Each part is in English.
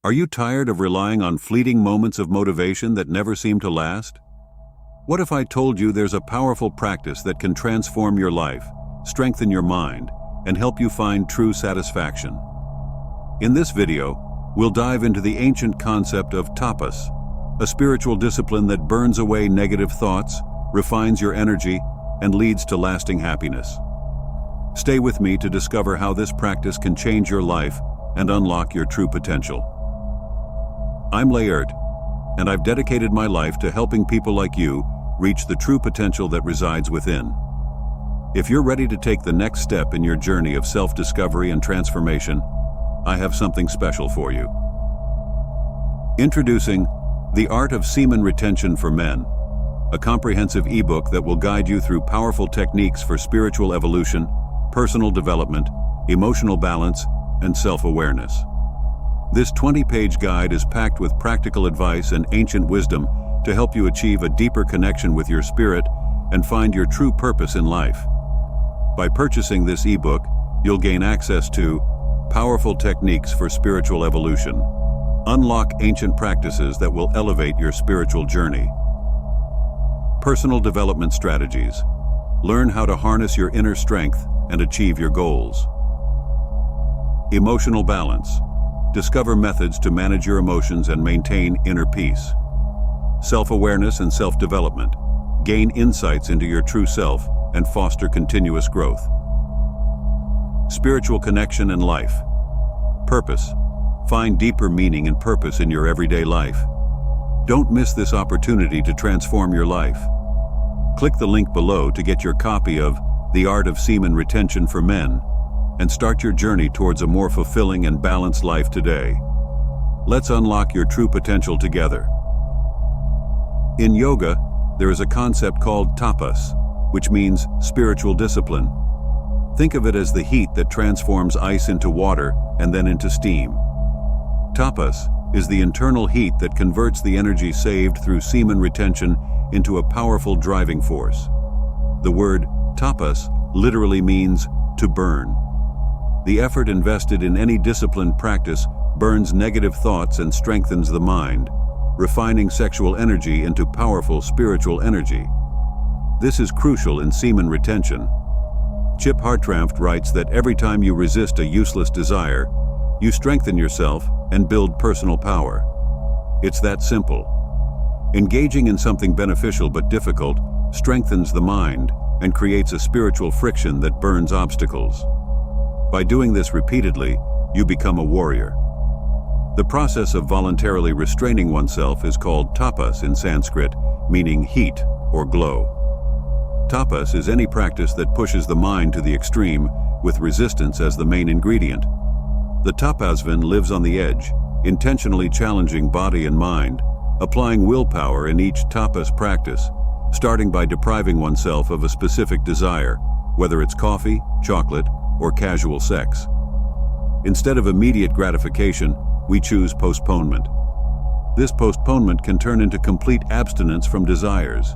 Are you tired of relying on fleeting moments of motivation that never seem to last? What if I told you there's a powerful practice that can transform your life, strengthen your mind, and help you find true satisfaction? In this video, we'll dive into the ancient concept of tapas, a spiritual discipline that burns away negative thoughts, refines your energy, and leads to lasting happiness. Stay with me to discover how this practice can change your life and unlock your true potential. I'm shorturl, and I've dedicated my life to helping people like you reach the true potential that resides within. If you're ready to take the next step in your journey of self-discovery and transformation, I have something special for you. Introducing The Art of Semen Retention for Men, a comprehensive ebook that will guide you through powerful techniques for spiritual evolution, personal development, emotional balance, and self-awareness. This 20-page guide is packed with practical advice and ancient wisdom to help you achieve a deeper connection with your spirit and find your true purpose in life. By purchasing this ebook, you'll gain access to powerful techniques for spiritual evolution, unlock ancient practices that will elevate your spiritual journey, personal development strategies, learn how to harness your inner strength and achieve your goals, emotional balance, discover methods to manage your emotions and maintain inner peace, self-awareness and self-development, gain insights into your true self and foster continuous growth, spiritual connection and life, purpose, find deeper meaning and purpose in your everyday life. Don't miss this opportunity to transform your life. Click the link below to get your copy of The Art of Semen Retention for Men and start your journey towards a more fulfilling and balanced life today. Let's unlock your true potential together. In yoga, there is a concept called tapas, which means spiritual discipline. Think of it as the heat that transforms ice into water and then into steam. Tapas is the internal heat that converts the energy saved through semen retention into a powerful driving force. The word tapas literally means to burn. The effort invested in any disciplined practice burns negative thoughts and strengthens the mind, refining sexual energy into powerful spiritual energy. This is crucial in semen retention. Chip Hartranft writes that every time you resist a useless desire, you strengthen yourself and build personal power. It's that simple. Engaging in something beneficial but difficult strengthens the mind and creates a spiritual friction that burns obstacles. By doing this repeatedly, you become a warrior. The process of voluntarily restraining oneself is called tapas in Sanskrit, meaning heat or glow. Tapas is any practice that pushes the mind to the extreme, with resistance as the main ingredient. The tapasvin lives on the edge, intentionally challenging body and mind, applying willpower in each tapas practice, starting by depriving oneself of a specific desire, whether it's coffee, chocolate, or casual sex. Instead of immediate gratification, we choose postponement. This postponement can turn into complete abstinence from desires.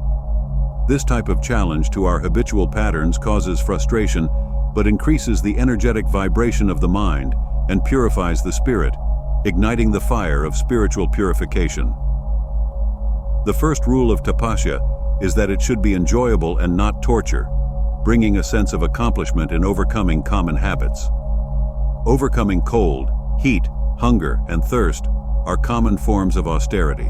This type of challenge to our habitual patterns causes frustration, but increases the energetic vibration of the mind and purifies the spirit, igniting the fire of spiritual purification. The first rule of tapasya is that it should be enjoyable and not torture, bringing a sense of accomplishment in overcoming common habits. Overcoming cold, heat, hunger, and thirst are common forms of austerity.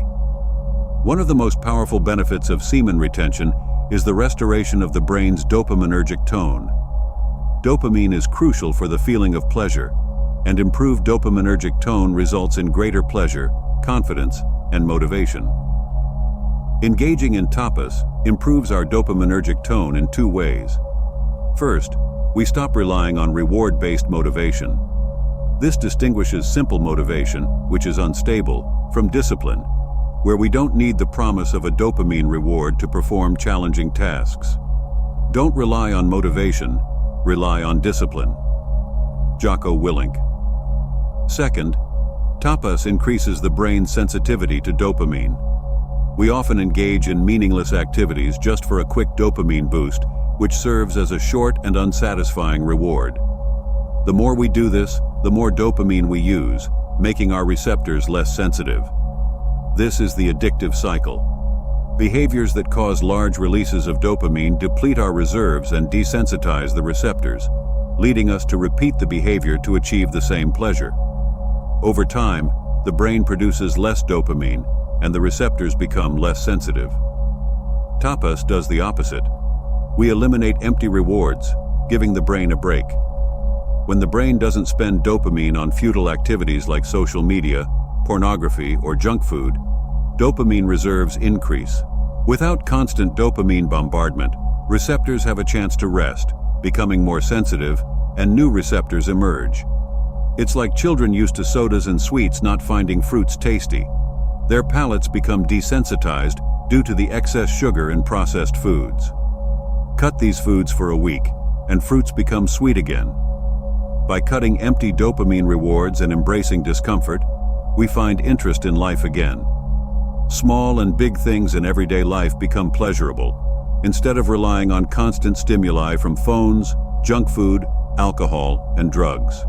One of the most powerful benefits of semen retention is the restoration of the brain's dopaminergic tone. Dopamine is crucial for the feeling of pleasure, and improved dopaminergic tone results in greater pleasure, confidence, and motivation. Engaging in tapas improves our dopaminergic tone in two ways. First, we stop relying on reward-based motivation. This distinguishes simple motivation, which is unstable, from discipline, where we don't need the promise of a dopamine reward to perform challenging tasks. Don't rely on motivation, rely on discipline. Jocko Willink. Second, tapas increases the brain's sensitivity to dopamine. We often engage in meaningless activities just for a quick dopamine boost, which serves as a short and unsatisfying reward. The more we do this, the more dopamine we use, making our receptors less sensitive. This is the addictive cycle. Behaviors that cause large releases of dopamine deplete our reserves and desensitize the receptors, leading us to repeat the behavior to achieve the same pleasure. Over time, the brain produces less dopamine, and the receptors become less sensitive. Tapas does the opposite. We eliminate empty rewards, giving the brain a break. When the brain doesn't spend dopamine on futile activities like social media, pornography, or junk food, dopamine reserves increase. Without constant dopamine bombardment, receptors have a chance to rest, becoming more sensitive, and new receptors emerge. It's like children used to sodas and sweets not finding fruits tasty. Their palates become desensitized due to the excess sugar in processed foods. Cut these foods for a week, and fruits become sweet again. By cutting empty dopamine rewards and embracing discomfort, we find interest in life again. Small and big things in everyday life become pleasurable, instead of relying on constant stimuli from phones, junk food, alcohol, and drugs.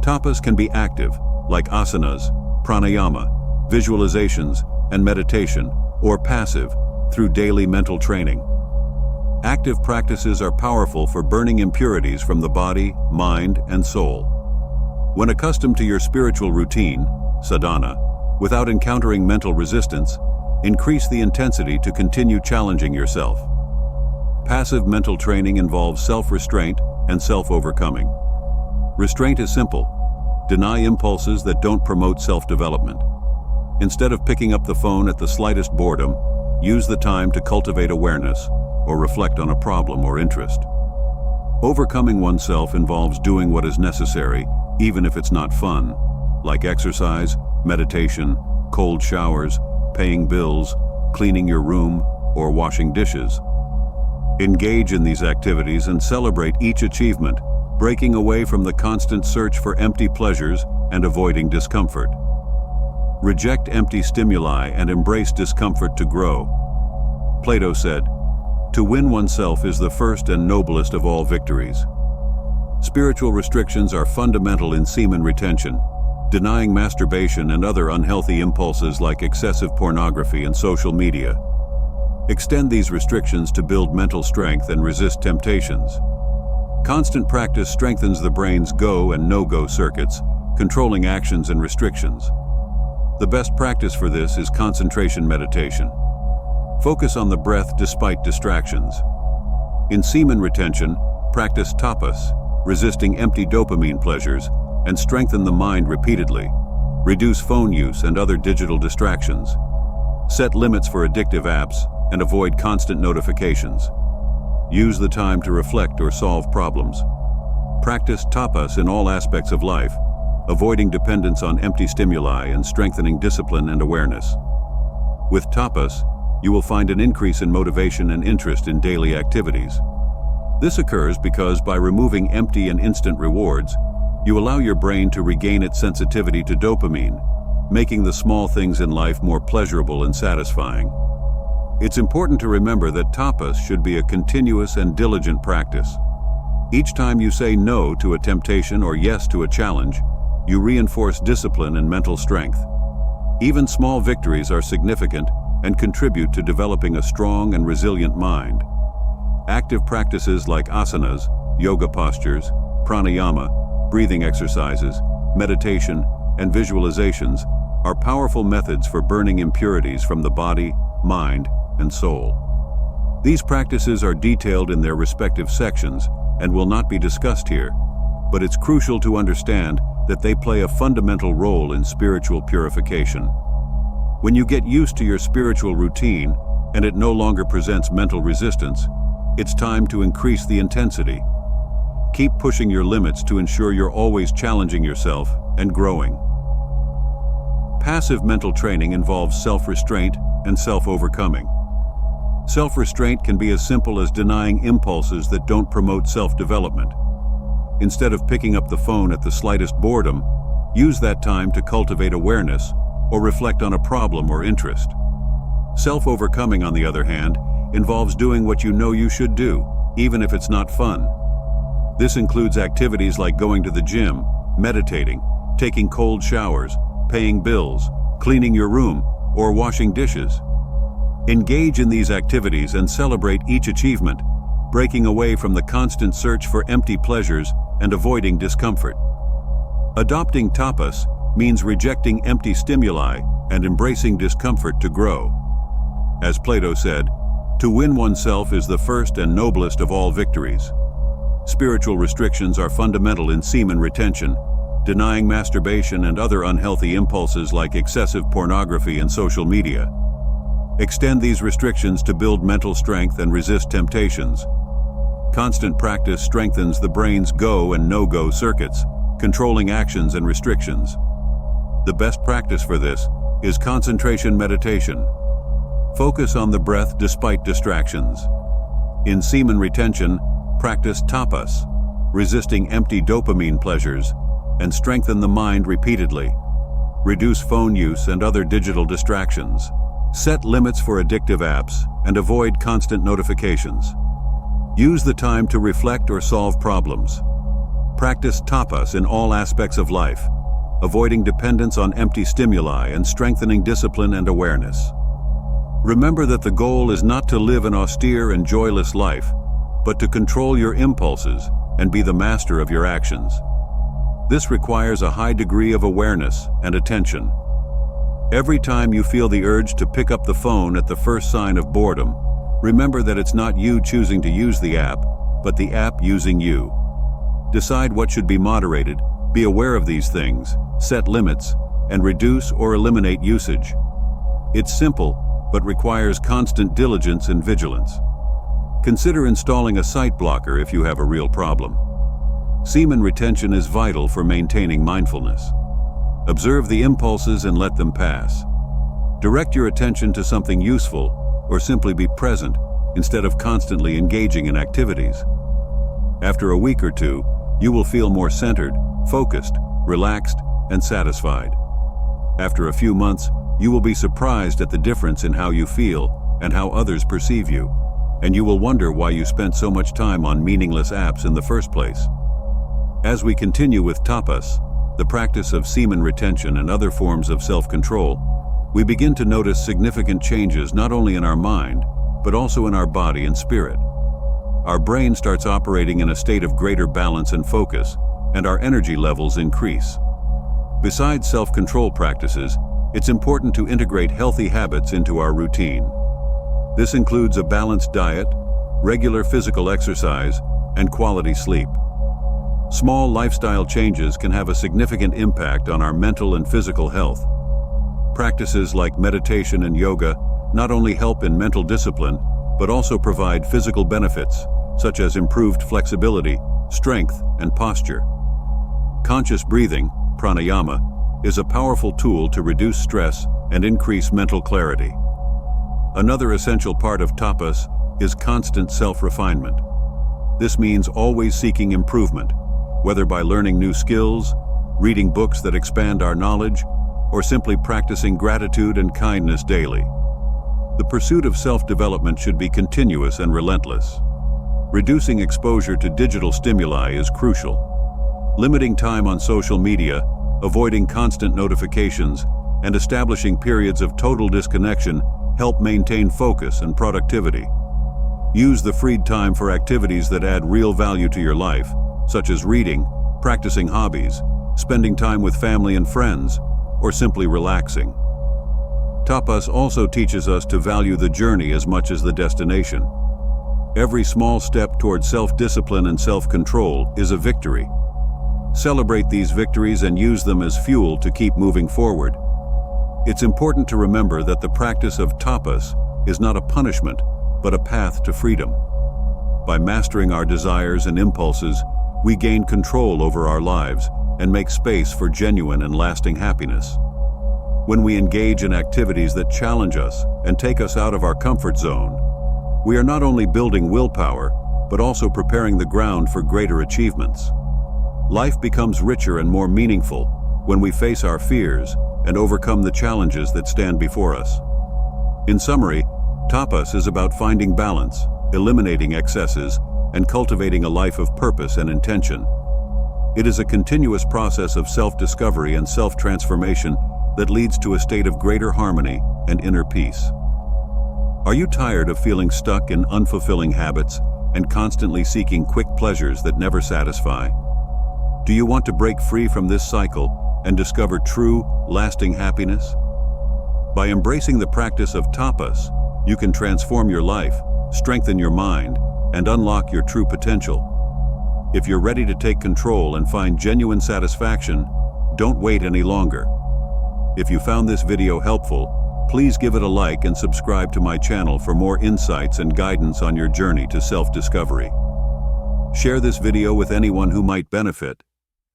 Tapas can be active, like asanas, pranayama, visualizations, and meditation, or passive, through daily mental training. Active practices are powerful for burning impurities from the body, mind, and soul. When accustomed to your spiritual routine, sadhana, without encountering mental resistance, increase the intensity to continue challenging yourself. Passive mental training involves self-restraint and self-overcoming. Restraint is simple. Deny impulses that don't promote self-development. Instead of picking up the phone at the slightest boredom, use the time to cultivate awareness or reflect on a problem or interest. Overcoming oneself involves doing what is necessary, even if it's not fun, like exercise, meditation, cold showers, paying bills, cleaning your room, or washing dishes. Engage in these activities and celebrate each achievement, breaking away from the constant search for empty pleasures and avoiding discomfort. Reject empty stimuli and embrace discomfort to grow. Plato said, "To win oneself is the first and noblest of all victories." Spiritual restrictions are fundamental in semen retention, denying masturbation and other unhealthy impulses like excessive pornography and social media. Extend these restrictions to build mental strength and resist temptations. Constant practice strengthens the brain's go and no-go circuits, controlling actions and restrictions. The best practice for this is concentration meditation. Focus on the breath despite distractions. In semen retention, practice tapas, resisting empty dopamine pleasures, and strengthen the mind repeatedly. Reduce phone use and other digital distractions. Set limits for addictive apps and avoid constant notifications. Use the time to reflect or solve problems. Practice tapas in all aspects of life, avoiding dependence on empty stimuli and strengthening discipline and awareness. With tapas, you will find an increase in motivation and interest in daily activities. This occurs because by removing empty and instant rewards, you allow your brain to regain its sensitivity to dopamine, making the small things in life more pleasurable and satisfying. It's important to remember that tapas should be a continuous and diligent practice. Each time you say no to a temptation or yes to a challenge, you reinforce discipline and mental strength. Even small victories are significant and contribute to developing a strong and resilient mind. Active practices like asanas, yoga postures, pranayama, breathing exercises, meditation, and visualizations are powerful methods for burning impurities from the body, mind, and soul. These practices are detailed in their respective sections and will not be discussed here, but it's crucial to understand that they play a fundamental role in spiritual purification. When you get used to your spiritual routine and it no longer presents mental resistance, it's time to increase the intensity. Keep pushing your limits to ensure you're always challenging yourself and growing. Passive mental training involves self-restraint and self-overcoming. Self-restraint can be as simple as denying impulses that don't promote self-development. Instead of picking up the phone at the slightest boredom, use that time to cultivate awareness or reflect on a problem or interest. Self-overcoming, on the other hand, involves doing what you know you should do, even if it's not fun. This includes activities like going to the gym, meditating, taking cold showers, paying bills, cleaning your room, or washing dishes. Engage in these activities and celebrate each achievement, breaking away from the constant search for empty pleasures and avoiding discomfort. Adopting tapas means rejecting empty stimuli and embracing discomfort to grow. As Plato said, to win oneself is the first and noblest of all victories. Spiritual restrictions are fundamental in semen retention, denying masturbation and other unhealthy impulses like excessive pornography and social media. Extend these restrictions to build mental strength and resist temptations. Constant practice strengthens the brain's go and no-go circuits, controlling actions and restrictions. The best practice for this is concentration meditation. Focus on the breath despite distractions. In semen retention, practice tapas, resisting empty dopamine pleasures, and strengthen the mind repeatedly. Reduce phone use and other digital distractions. Set limits for addictive apps and avoid constant notifications. Use the time to reflect or solve problems. Practice tapas in all aspects of life, avoiding dependence on empty stimuli and strengthening discipline and awareness. Remember that the goal is not to live an austere and joyless life, but to control your impulses and be the master of your actions. This requires a high degree of awareness and attention. Every time you feel the urge to pick up the phone at the first sign of boredom, remember that it's not you choosing to use the app, but the app using you. Decide what should be moderated, be aware of these things, set limits, and reduce or eliminate usage. It's simple, but requires constant diligence and vigilance. Consider installing a site blocker if you have a real problem. Semen retention is vital for maintaining mindfulness. Observe the impulses and let them pass. Direct your attention to something useful, or simply be present instead of constantly engaging in activities. After a week or two, you will feel more centered, focused, relaxed, and satisfied. After a few months, you will be surprised at the difference in how you feel and how others perceive you, and you will wonder why you spent so much time on meaningless apps in the first place. As we continue with tapas, the practice of semen retention and other forms of self-control, we begin to notice significant changes not only in our mind, but also in our body and spirit. Our brain starts operating in a state of greater balance and focus, and our energy levels increase. Besides self-control practices, it's important to integrate healthy habits into our routine. This includes a balanced diet, regular physical exercise, and quality sleep. Small lifestyle changes can have a significant impact on our mental and physical health. Practices like meditation and yoga not only help in mental discipline, but also provide physical benefits, such as improved flexibility, strength, and posture. Conscious breathing, pranayama, is a powerful tool to reduce stress and increase mental clarity. Another essential part of tapas is constant self-refinement. This means always seeking improvement, whether by learning new skills, reading books that expand our knowledge, or simply practicing gratitude and kindness daily. The pursuit of self-development should be continuous and relentless. Reducing exposure to digital stimuli is crucial. Limiting time on social media, avoiding constant notifications, and establishing periods of total disconnection help maintain focus and productivity. Use the freed time for activities that add real value to your life, such as reading, practicing hobbies, spending time with family and friends, or simply relaxing. Tapas also teaches us to value the journey as much as the destination. Every small step toward self-discipline and self-control is a victory. Celebrate these victories and use them as fuel to keep moving forward. It's important to remember that the practice of tapas is not a punishment, but a path to freedom. By mastering our desires and impulses, we gain control over our lives and make space for genuine and lasting happiness. When we engage in activities that challenge us and take us out of our comfort zone, we are not only building willpower, but also preparing the ground for greater achievements. Life becomes richer and more meaningful when we face our fears and overcome the challenges that stand before us. In summary, tapas is about finding balance, eliminating excesses, and cultivating a life of purpose and intention. It is a continuous process of self-discovery and self-transformation that leads to a state of greater harmony and inner peace. Are you tired of feeling stuck in unfulfilling habits and constantly seeking quick pleasures that never satisfy? Do you want to break free from this cycle and discover true, lasting happiness? By embracing the practice of tapas, you can transform your life, strengthen your mind, and unlock your true potential. If you're ready to take control and find genuine satisfaction, don't wait any longer. If you found this video helpful, please give it a like and subscribe to my channel for more insights and guidance on your journey to self-discovery. Share this video with anyone who might benefit,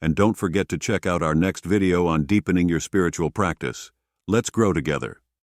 and don't forget to check out our next video on deepening your spiritual practice. Let's grow together.